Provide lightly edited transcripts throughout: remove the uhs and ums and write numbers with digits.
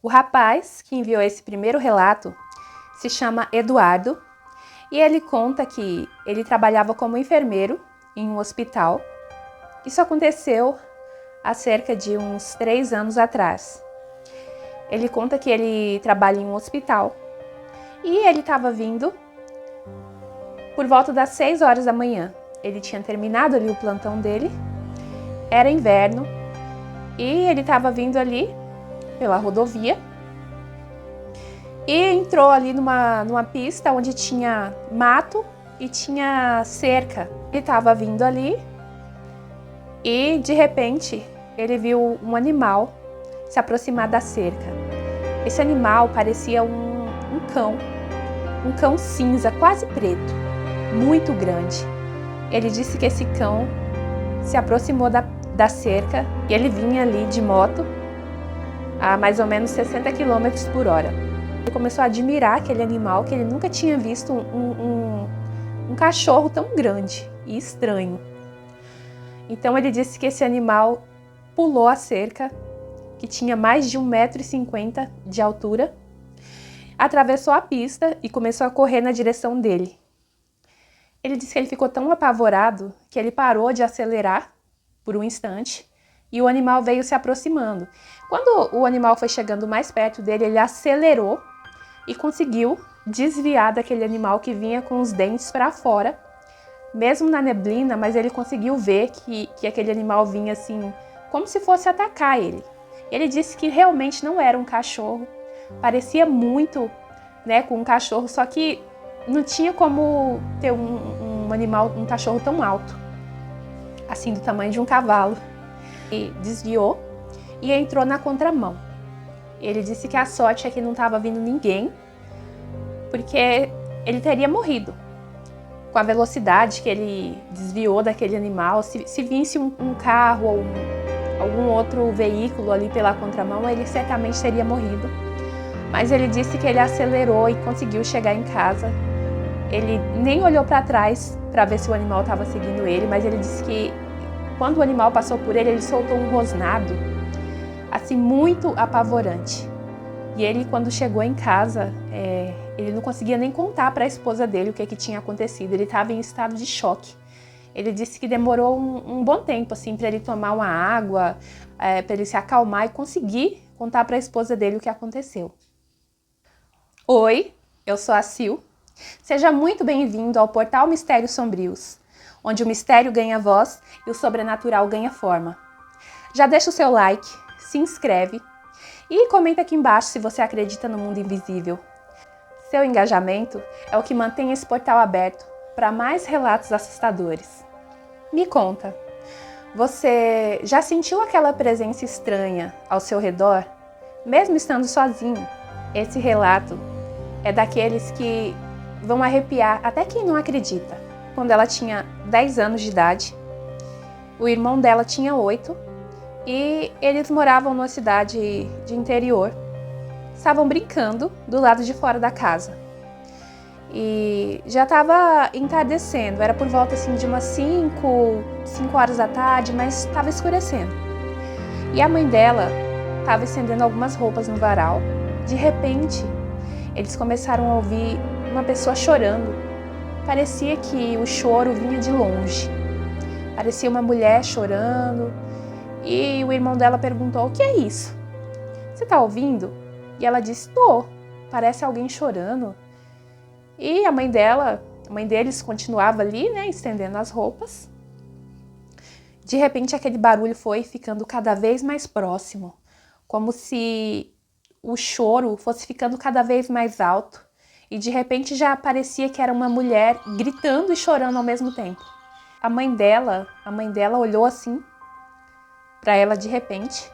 O rapaz que enviou esse primeiro relato se chama Eduardo e ele conta que ele trabalhava como enfermeiro em um hospital. Isso aconteceu há cerca de uns 3 anos atrás. Ele conta que ele trabalha em um hospital e ele estava vindo por volta das 6 horas da manhã. Ele tinha terminado ali o plantão dele, era inverno e ele estava vindo ali pela rodovia e entrou ali numa pista onde tinha mato e tinha cerca. Ele estava vindo ali e de repente ele viu um animal se aproximar da cerca. Esse animal parecia um cão cinza, quase preto, muito grande. Ele disse que esse cão se aproximou da cerca e ele vinha ali de moto a mais ou menos 60 km por hora. Ele começou a admirar aquele animal, que ele nunca tinha visto um cachorro tão grande e estranho. Então ele disse que esse animal pulou a cerca, que tinha mais de 1,50 m de altura, atravessou a pista e começou a correr na direção dele. Ele disse que ele ficou tão apavorado que ele parou de acelerar por um instante e o animal veio se aproximando. Quando o animal foi chegando mais perto dele, ele acelerou e conseguiu desviar daquele animal que vinha com os dentes para fora, mesmo na neblina, mas ele conseguiu ver que aquele animal vinha assim, como se fosse atacar ele. Ele disse que realmente não era um cachorro, parecia muito, com um cachorro, só que não tinha como ter um animal, um cachorro tão alto, assim do tamanho de um cavalo. E desviou e entrou na contramão. Ele disse que a sorte é que não estava vindo ninguém, porque ele teria morrido. Com a velocidade que ele desviou daquele animal, se visse um carro ou algum outro veículo ali pela contramão, ele certamente teria morrido. Mas ele disse que ele acelerou e conseguiu chegar em casa. Ele nem olhou para trás para ver se o animal estava seguindo ele, mas ele disse que quando o animal passou por ele, ele soltou um rosnado, assim, muito apavorante. E ele, quando chegou em casa, ele não conseguia nem contar para a esposa dele o que tinha acontecido. Ele estava em estado de choque. Ele disse que demorou um bom tempo assim, para ele tomar uma água, para ele se acalmar e conseguir contar para a esposa dele o que aconteceu. Oi, eu sou a Sil. Seja muito bem-vindo ao portal Mistérios Sombrios, onde o mistério ganha voz e o sobrenatural ganha forma. Já deixa o seu like, se inscreve e comenta aqui embaixo se você acredita no mundo invisível. Seu engajamento é o que mantém esse portal aberto para mais relatos assustadores. Me conta, você já sentiu aquela presença estranha ao seu redor, mesmo estando sozinho? Esse relato é daqueles que vão arrepiar até quem não acredita. Quando ela tinha 10 anos de idade, o irmão dela tinha 8 e eles moravam numa cidade de interior. Estavam brincando do lado de fora da casa. E já estava entardecendo, era por volta assim, de umas 5 horas da tarde, mas estava escurecendo. E a mãe dela estava estendendo algumas roupas no varal. De repente, eles começaram a ouvir uma pessoa chorando. Parecia que o choro vinha de longe. Parecia uma mulher chorando. E o irmão dela perguntou: "O que é isso? Você está ouvindo?" E ela disse: "Tô, parece alguém chorando." E a mãe deles continuava ali, estendendo as roupas. De repente, aquele barulho foi ficando cada vez mais próximo, como se o choro fosse ficando cada vez mais alto. E de repente já parecia que era uma mulher gritando e chorando ao mesmo tempo. A mãe dela olhou assim para ela de repente,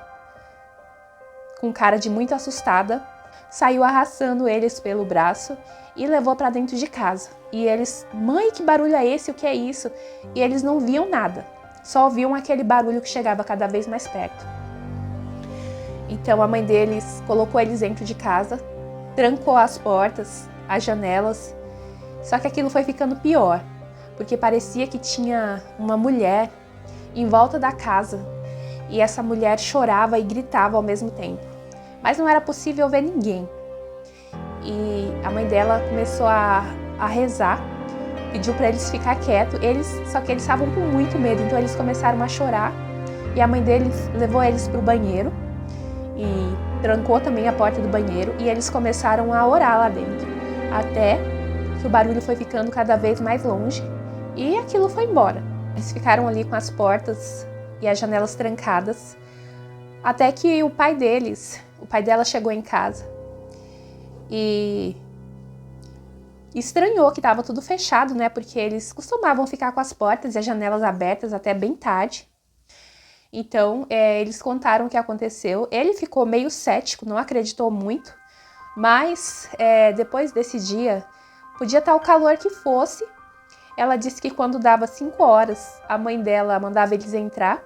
com cara de muito assustada, saiu arrastando eles pelo braço e levou para dentro de casa. E eles: "Mãe, que barulho é esse? O que é isso?" E eles não viam nada, só ouviam aquele barulho que chegava cada vez mais perto. Então a mãe deles colocou eles dentro de casa, trancou as portas, as janelas. Só que aquilo foi ficando pior, porque parecia que tinha uma mulher em volta da casa e essa mulher chorava e gritava ao mesmo tempo. mas não era possível ver ninguém. E a mãe dela começou a rezar, pediu para eles ficar quietos, só que eles estavam com muito medo, então eles começaram a chorar. E a mãe deles levou eles para o banheiro e trancou também a porta do banheiro, e eles começaram a orar lá dentro, até que o barulho foi ficando cada vez mais longe e aquilo foi embora. Eles ficaram ali com as portas e as janelas trancadas, até que o pai dela chegou em casa e estranhou que estava tudo fechado, né? Porque eles costumavam ficar com as portas e as janelas abertas até bem tarde. Então, eles contaram o que aconteceu. Ele ficou meio cético, não acreditou muito, mas depois desse dia, podia estar o calor que fosse, ela disse que quando dava 5 horas, a mãe dela mandava eles entrar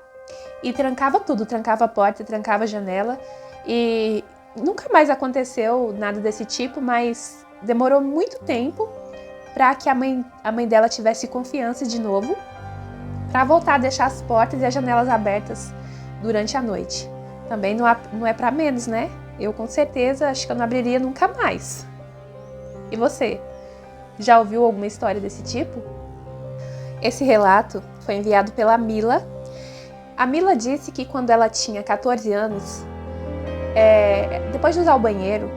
e trancava tudo, trancava a porta, trancava a janela, e nunca mais aconteceu nada desse tipo, mas demorou muito tempo para que a mãe dela tivesse confiança de novo, para voltar a deixar as portas e as janelas abertas durante a noite. Também não é para menos, né? Eu com certeza acho que eu não abriria nunca mais. E você? Já ouviu alguma história desse tipo? Esse relato foi enviado pela Mila. A Mila disse que quando ela tinha 14 anos, depois de usar o banheiro,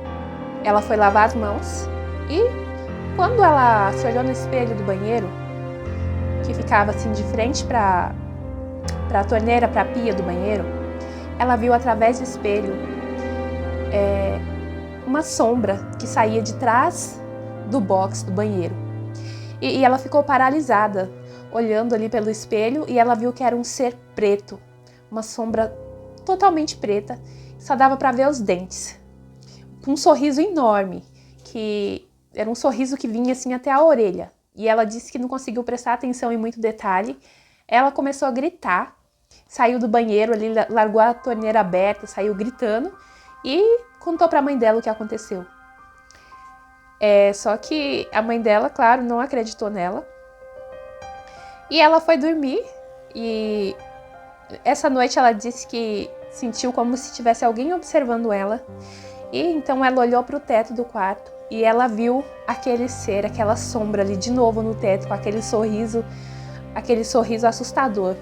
ela foi lavar as mãos e quando ela se olhou no espelho do banheiro, que ficava assim de frente para a torneira, para a pia do banheiro, ela viu através do espelho uma sombra que saía de trás do box do banheiro. E ela ficou paralisada, olhando ali pelo espelho, e ela viu que era um ser preto, uma sombra totalmente preta, só dava para ver os dentes, com um sorriso enorme, que era um sorriso que vinha assim até a orelha. E ela disse que não conseguiu prestar atenção em muito detalhe. Ela começou a gritar, saiu do banheiro ali, largou a torneira aberta, saiu gritando e contou para a mãe dela o que aconteceu. Só que a mãe dela, claro, não acreditou nela. E ela foi dormir e essa noite ela disse que sentiu como se tivesse alguém observando ela. E então ela olhou para o teto do quarto e ela viu aquele ser, aquela sombra ali de novo no teto, com aquele sorriso assustador.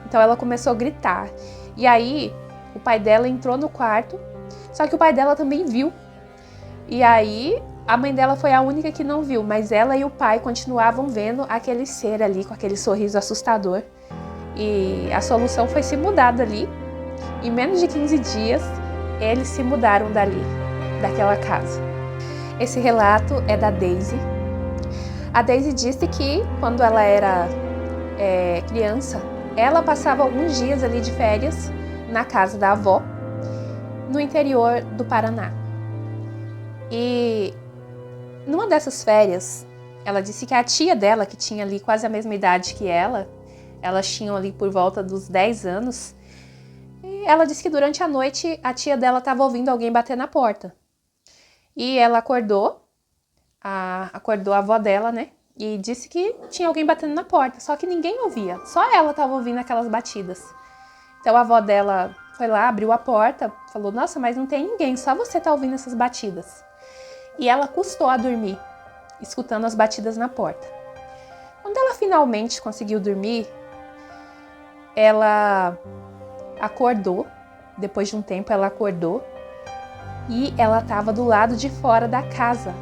Então ela começou a gritar. E aí o pai dela entrou no quarto, só que o pai dela também viu. E aí a mãe dela foi a única que não viu, mas ela e o pai continuavam vendo aquele ser ali com aquele sorriso assustador. E a solução foi se mudar dali. Em menos de 15 dias, eles se mudaram daquela casa. Esse relato é da Daisy. A Daisy disse que quando ela era criança, ela passava alguns dias ali de férias na casa da avó, no interior do Paraná. E numa dessas férias, ela disse que a tia dela, que tinha ali quase a mesma idade que elas tinham ali por volta dos 10 anos, e ela disse que durante a noite a tia dela estava ouvindo alguém bater na porta. E ela acordou a avó dela, né? E disse que tinha alguém batendo na porta, só que ninguém ouvia, só ela estava ouvindo aquelas batidas. Então a avó dela foi lá, abriu a porta, falou: "Nossa, mas não tem ninguém, só você tá ouvindo essas batidas." E ela custou a dormir, escutando as batidas na porta. Quando ela finalmente conseguiu dormir, ela acordou, depois de um tempo ela acordou, e ela estava do lado de fora da casa.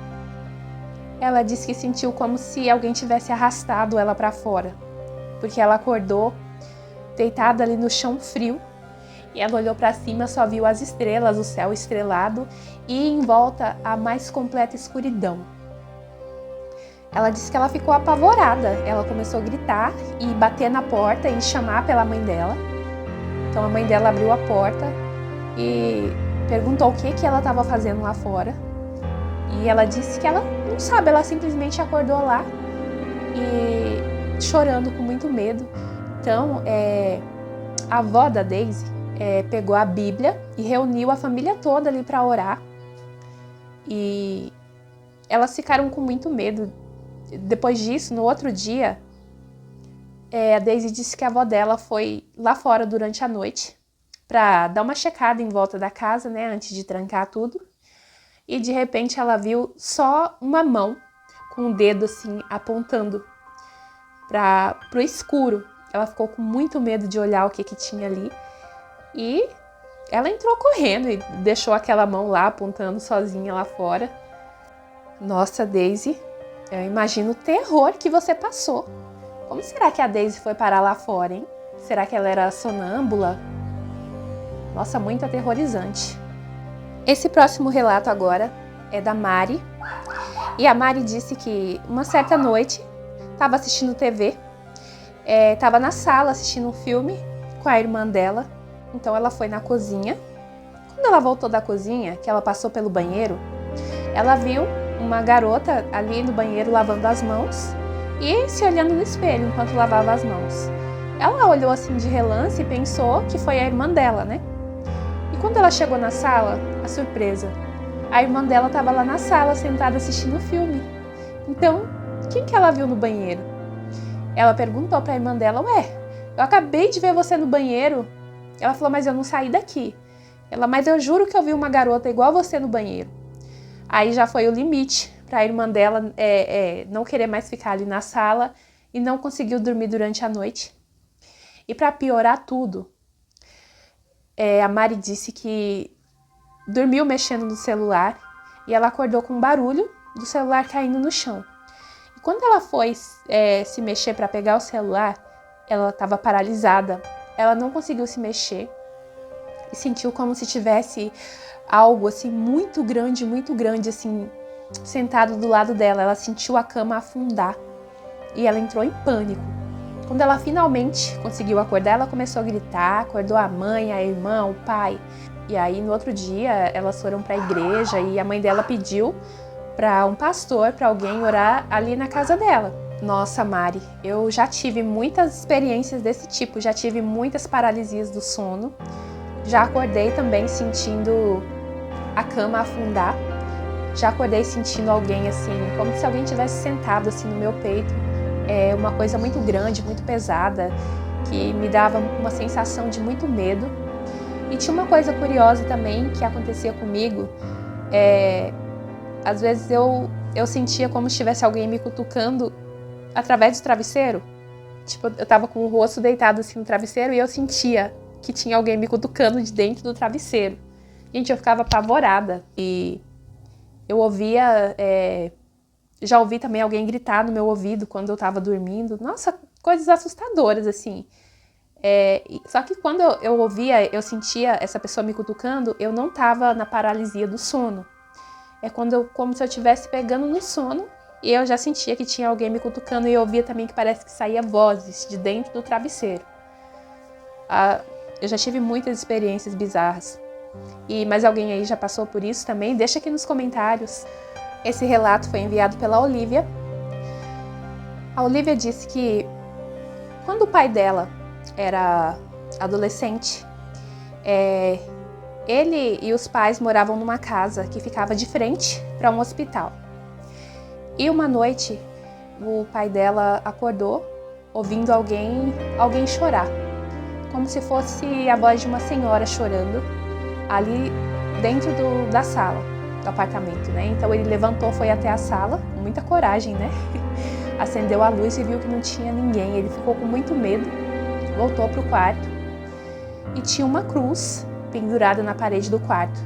Ela disse que sentiu como se alguém tivesse arrastado ela para fora, porque ela acordou deitada ali no chão frio, e ela olhou para cima, só viu as estrelas, o céu estrelado e em volta a mais completa escuridão. Ela disse que ela ficou apavorada, ela começou a gritar e bater na porta e chamar pela mãe dela. Então a mãe dela abriu a porta e perguntou o que ela estava fazendo lá fora. E ela disse que ela não sabe, ela simplesmente acordou lá e chorando com muito medo. Então a avó da Daisy pegou a Bíblia e reuniu a família toda ali para orar. E elas ficaram com muito medo. Depois disso, no outro dia, a Daisy disse que a avó dela foi lá fora durante a noite para dar uma checada em volta da casa, né, antes de trancar tudo. E de repente ela viu só uma mão com o dedo assim apontando pro escuro. Ela ficou com muito medo de olhar o que tinha ali e ela entrou correndo e deixou aquela mão lá apontando sozinha lá fora. Nossa, Daisy, eu imagino o terror que você passou. Como será que a Daisy foi parar lá fora, hein? Será que ela era sonâmbula? Nossa, muito aterrorizante. Esse próximo relato agora é da Mari. E a Mari disse que uma certa noite estava assistindo TV, estava na sala assistindo um filme com a irmã dela. Então ela foi na cozinha. Quando ela voltou da cozinha, que ela passou pelo banheiro, ela viu uma garota ali no banheiro lavando as mãos e se olhando no espelho enquanto lavava as mãos. Ela olhou assim de relance e pensou que foi a irmã dela, né? E quando ela chegou na sala, a surpresa, a irmã dela estava lá na sala sentada assistindo o filme. Então, quem que ela viu no banheiro? Ela perguntou para a irmã dela, ué, eu acabei de ver você no banheiro. Ela falou, mas eu não saí daqui. Ela, mas eu juro que eu vi uma garota igual você no banheiro. Aí já foi o limite para a irmã dela não querer mais ficar ali na sala e não conseguiu dormir durante a noite. E para piorar tudo, a Mari disse que dormiu mexendo no celular e ela acordou com um barulho do celular caindo no chão. E quando ela foi se mexer para pegar o celular, ela estava paralisada. Ela não conseguiu se mexer e sentiu como se tivesse algo assim muito grande assim sentado do lado dela. Ela sentiu a cama afundar e ela entrou em pânico. Quando ela finalmente conseguiu acordar, ela começou a gritar, acordou a mãe, a irmã, o pai. E aí no outro dia elas foram para a igreja e a mãe dela pediu para um pastor, para alguém orar ali na casa dela. Nossa, Mari, eu já tive muitas experiências desse tipo, já tive muitas paralisias do sono. Já acordei também sentindo a cama afundar. Já acordei sentindo alguém assim, como se alguém tivesse sentado assim no meu peito. É uma coisa muito grande, muito pesada, que me dava uma sensação de muito medo. E tinha uma coisa curiosa também que acontecia comigo. Às vezes eu sentia como se tivesse alguém me cutucando através do travesseiro. Tipo, eu tava com o rosto deitado assim no travesseiro e eu sentia que tinha alguém me cutucando de dentro do travesseiro. Gente, eu ficava apavorada. E eu ouvia... já ouvi também alguém gritar no meu ouvido quando eu tava dormindo. Nossa, coisas assustadoras, assim. Só que quando eu ouvia, eu sentia essa pessoa me cutucando, eu não tava na paralisia do sono. É como se eu estivesse pegando no sono e eu já sentia que tinha alguém me cutucando e eu ouvia também que parece que saía vozes de dentro do travesseiro. Eu já tive muitas experiências bizarras. Mas alguém aí já passou por isso também? Deixa aqui nos comentários. Esse relato foi enviado pela Olivia. A Olivia disse que quando o pai dela era adolescente, ele e os pais moravam numa casa que ficava de frente para um hospital. E uma noite, o pai dela acordou ouvindo alguém chorar, como se fosse a voz de uma senhora chorando ali dentro da sala do apartamento, né? Então ele levantou, foi até a sala, com muita coragem, né? Acendeu a luz e viu que não tinha ninguém. Ele ficou com muito medo, voltou para o quarto e tinha uma cruz pendurada na parede do quarto.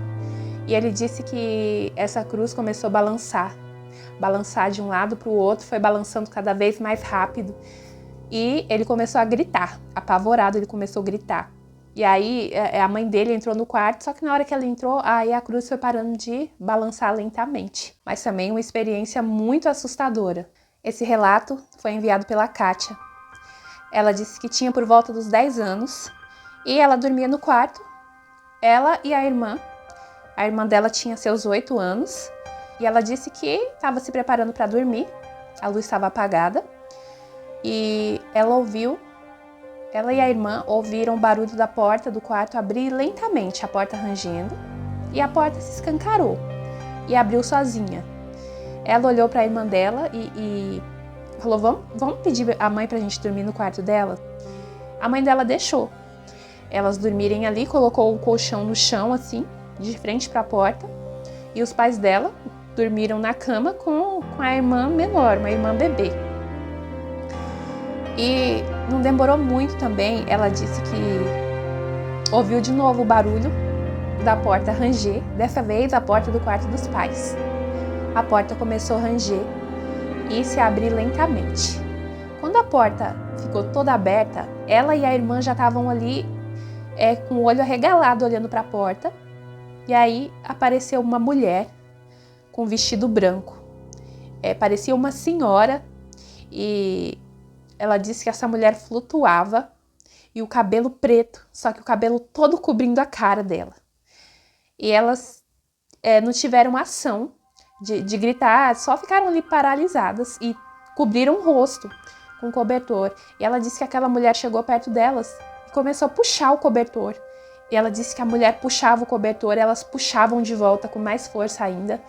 E ele disse que essa cruz começou a balançar de um lado para o outro, foi balançando cada vez mais rápido. E ele começou a gritar, apavorado, ele começou a gritar. E aí a mãe dele entrou no quarto, só que na hora que ela entrou, aí a cruz foi parando de balançar lentamente. Mas também uma experiência muito assustadora. Esse relato foi enviado pela Kátia. Ela disse que tinha por volta dos 10 anos e ela dormia no quarto, ela e a irmã. A irmã dela tinha seus 8 anos e ela disse que estava se preparando para dormir, a luz estava apagada e ela e a irmã ouviram o barulho da porta do quarto abrir lentamente, a porta rangendo, e a porta se escancarou e abriu sozinha. Ela olhou para a irmã dela e falou, vamos pedir a mãe para a gente dormir no quarto dela? A mãe dela deixou. elas dormirem ali, colocou o colchão no chão, assim, de frente para a porta. E os pais dela dormiram na cama com a irmã menor, uma irmã bebê. E não demorou muito também, ela disse que ouviu de novo o barulho da porta ranger, dessa vez a porta do quarto dos pais. A porta começou a ranger e se abrir lentamente. Quando a porta ficou toda aberta, ela e a irmã já estavam ali com o olho arregalado olhando para a porta. E aí apareceu uma mulher com vestido branco. Parecia uma senhora e ela disse que essa mulher flutuava e o cabelo preto, só que o cabelo todo cobrindo a cara dela. E elas não tiveram ação de gritar, só ficaram ali paralisadas e cobriram o rosto com cobertor. E ela disse que aquela mulher chegou perto delas e começou a puxar o cobertor. E ela disse que a mulher puxava o cobertor, elas puxavam de volta com mais força ainda.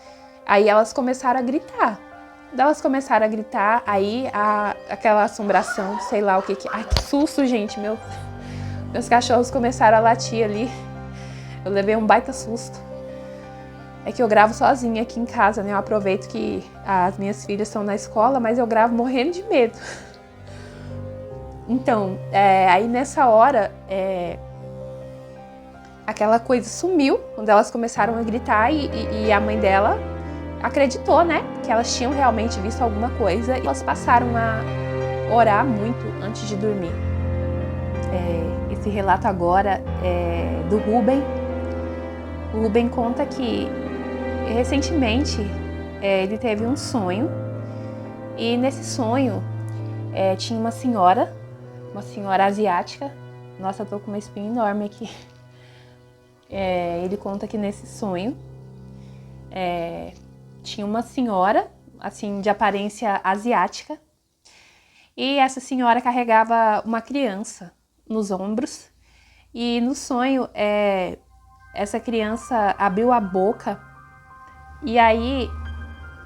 Aí elas começaram a gritar. Aí aquela assombração, sei lá o que. Ai, que susto, gente, meus cachorros começaram a latir ali. Eu levei um baita susto. É que eu gravo sozinha aqui em casa, né? Eu aproveito que as minhas filhas estão na escola, mas eu gravo morrendo de medo. Então, aí nessa hora, aquela coisa sumiu, quando elas começaram a gritar e a mãe dela acreditou, né? Que elas tinham realmente visto alguma coisa e elas passaram a orar muito antes de dormir. Esse relato agora é do Rubem. O Rubem conta que recentemente ele teve um sonho e nesse sonho tinha uma senhora asiática. Nossa, eu tô com uma espinha enorme aqui. Ele conta que nesse sonho tinha uma senhora, assim, de aparência asiática, e essa senhora carregava uma criança nos ombros, e no sonho essa criança abriu a boca e aí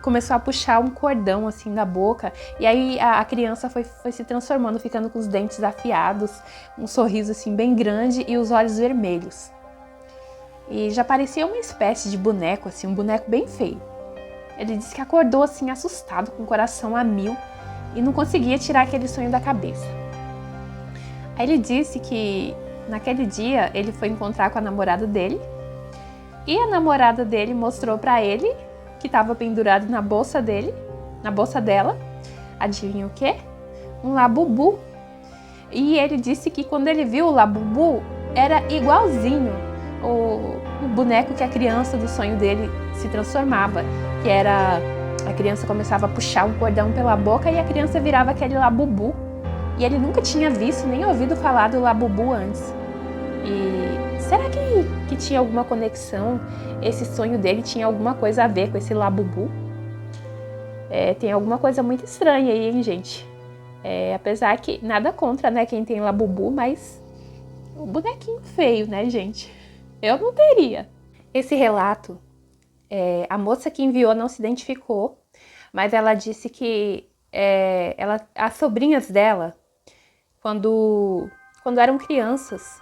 começou a puxar um cordão assim da boca, e aí a criança foi se transformando, ficando com os dentes afiados, um sorriso assim bem grande e os olhos vermelhos. E já parecia uma espécie de boneco, assim, um boneco bem feio. Ele disse que acordou assim assustado, com o coração a mil, e não conseguia tirar aquele sonho da cabeça. Aí ele disse que naquele dia ele foi encontrar com a namorada dele, e a namorada dele mostrou para ele que estava pendurado na bolsa dela, adivinha o quê? Um labubu. E ele disse que quando ele viu o labubu, era igualzinho o boneco que a criança do sonho dele se transformava, que era, a criança começava a puxar um cordão pela boca e a criança virava aquele labubu. E ele nunca tinha visto nem ouvido falar do labubu antes. E será que tinha alguma conexão? Esse sonho dele tinha alguma coisa a ver com esse labubu? Tem alguma coisa muito estranha aí, hein, gente? Apesar que nada contra, né, quem tem labubu, mas o bonequinho feio, né, gente? Eu não teria. Esse relato, a moça que enviou não se identificou, mas ela disse que as sobrinhas dela, quando eram crianças,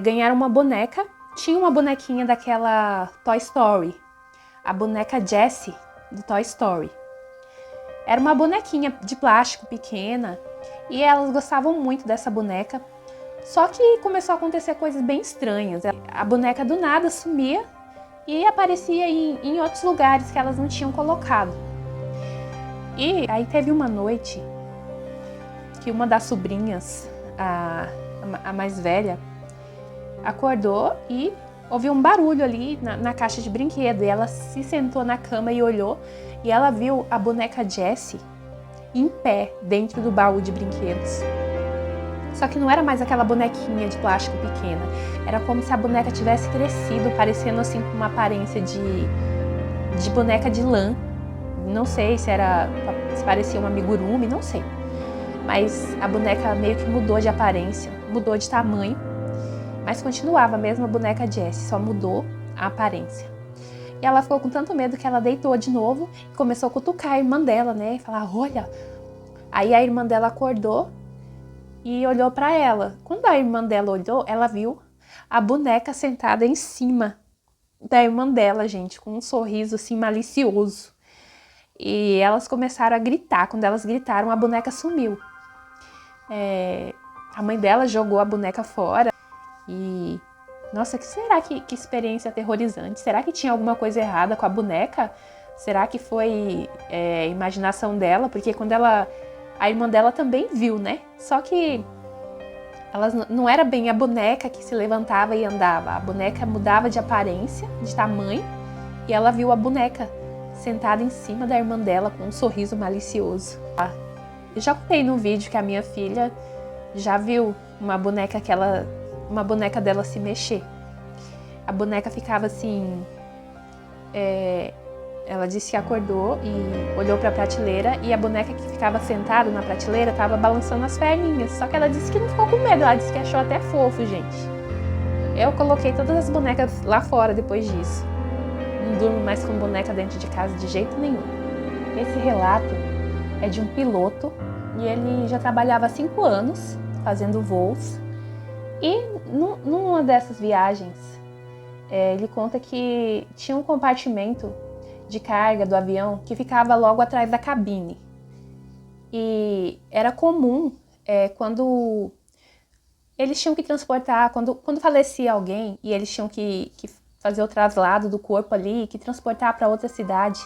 ganharam uma boneca. Tinha uma bonequinha daquela Toy Story, a boneca Jessie do Toy Story. Era uma bonequinha de plástico pequena e elas gostavam muito dessa boneca. Só que começou a acontecer coisas bem estranhas. A boneca do nada sumia e aparecia em outros lugares que elas não tinham colocado. E aí teve uma noite que uma das sobrinhas, a mais velha, acordou e ouviu um barulho ali na caixa de brinquedo. E ela se sentou na cama e olhou, e ela viu a boneca Jessie em pé dentro do baú de brinquedos. Só que não era mais aquela bonequinha de plástico pequena. Era como se a boneca tivesse crescido, parecendo assim com uma aparência de boneca de lã. Não sei se parecia uma amigurumi, não sei. Mas a boneca meio que mudou de aparência, mudou de tamanho. Mas continuava a mesma boneca Jessie, só mudou a aparência. E ela ficou com tanto medo que ela deitou de novo e começou a cutucar a irmã dela, né? E falar, olha. Aí a irmã dela acordou e olhou para ela. Quando a irmã dela olhou, ela viu a boneca sentada em cima da irmã dela, gente, com um sorriso assim malicioso. E elas começaram a gritar. Quando elas gritaram, a boneca sumiu. A mãe dela jogou a boneca fora e... Nossa, que experiência aterrorizante. Será que tinha alguma coisa errada com a boneca? Será que foi imaginação dela? Porque quando a irmã dela também viu, né? Só que não era bem a boneca que se levantava e andava. A boneca mudava de aparência, de tamanho, e ela viu a boneca sentada em cima da irmã dela com um sorriso malicioso. Eu já contei no vídeo que a minha filha já viu uma boneca dela se mexer. A boneca ficava assim... Ela disse que acordou e olhou para a prateleira e a boneca que ficava sentada na prateleira estava balançando as perninhas. Só que ela disse que não ficou com medo, ela disse que achou até fofo, gente. Eu coloquei todas as bonecas lá fora depois disso. Não durmo mais com boneca dentro de casa de jeito nenhum. Esse relato é de um piloto e ele já trabalhava há 5 anos fazendo voos. E numa dessas viagens, ele conta que tinha um compartimento de carga do avião que ficava logo atrás da cabine. E era comum quando eles tinham que transportar, quando falecia alguém e eles tinham que fazer o traslado do corpo ali, que transportar para outra cidade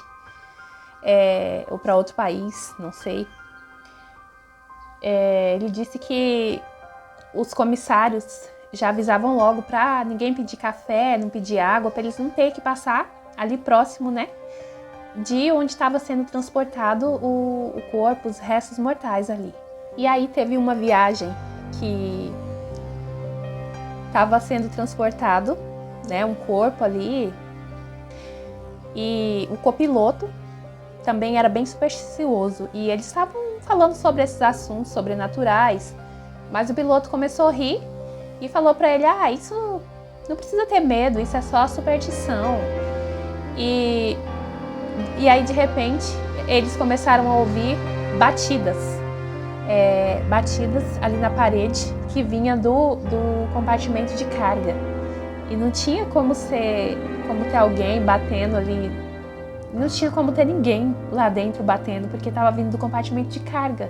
ou para outro país, não sei. Ele disse que os comissários já avisavam logo para ninguém pedir café, não pedir água, para eles não terem que passar ali próximo, né, de onde estava sendo transportado o corpo, os restos mortais ali. E aí teve uma viagem que estava sendo transportado, né, um corpo ali, e o copiloto também era bem supersticioso, e eles estavam falando sobre esses assuntos sobrenaturais, mas o piloto começou a rir e falou para ele, isso não precisa ter medo, isso é só superstição. E aí, de repente, eles começaram a ouvir batidas ali na parede que vinha do compartimento de carga. E não tinha como ter alguém batendo ali, não tinha como ter ninguém lá dentro batendo, porque estava vindo do compartimento de carga.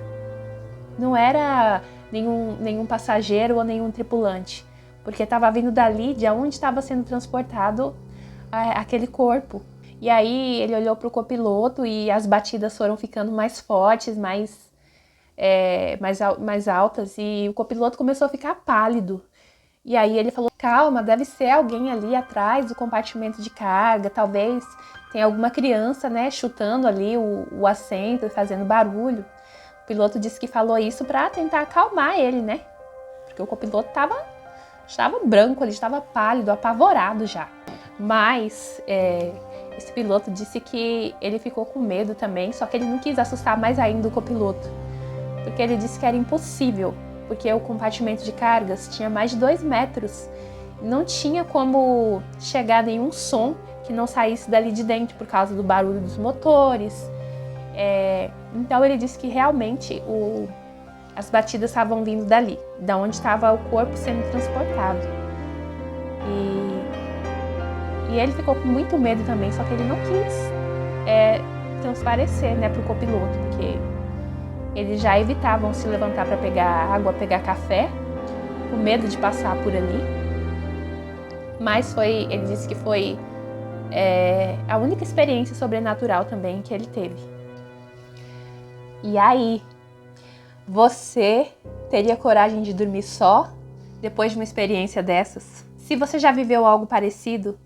Não era nenhum passageiro ou nenhum tripulante, porque estava vindo dali, de onde estava sendo transportado aquele corpo. E aí ele olhou para o copiloto e as batidas foram ficando mais fortes, mais altas, e o copiloto começou a ficar pálido. E aí ele falou, calma, deve ser alguém ali atrás do compartimento de carga, talvez tenha alguma criança, né, chutando ali o assento e fazendo barulho. O piloto disse que falou isso para tentar acalmar ele, né, porque o copiloto estava branco, ele estava pálido, apavorado já. Mas esse piloto disse que ele ficou com medo também, só que ele não quis assustar mais ainda o copiloto, porque ele disse que era impossível, porque o compartimento de cargas tinha mais de 2 metros, não tinha como chegar nenhum som que não saísse dali de dentro por causa do barulho dos motores. Então ele disse que realmente as batidas estavam vindo dali, da onde estava o corpo sendo transportado. E ele ficou com muito medo também, só que ele não quis transparecer, né, para o copiloto, porque eles já evitavam se levantar para pegar água, pegar café, com medo de passar por ali. Mas ele disse que foi a única experiência sobrenatural também que ele teve. E aí, você teria coragem de dormir só depois de uma experiência dessas? Se você já viveu algo parecido,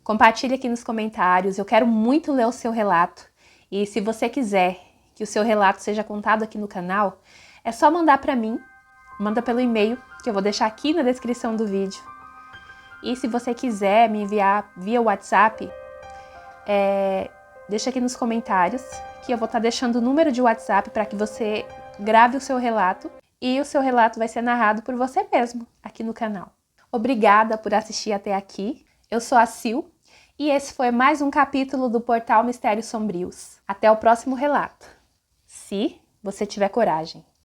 compartilhe aqui nos comentários, eu quero muito ler o seu relato. E se você quiser que o seu relato seja contado aqui no canal, é só mandar para mim, manda pelo e-mail, que eu vou deixar aqui na descrição do vídeo. E se você quiser me enviar via WhatsApp, deixa aqui nos comentários, que eu vou estar deixando o número de WhatsApp para que você grave o seu relato, e o seu relato vai ser narrado por você mesmo aqui no canal. Obrigada por assistir até aqui. Eu sou a Sil, e esse foi mais um capítulo do Portal Mistérios Sombrios. Até o próximo relato, se você tiver coragem.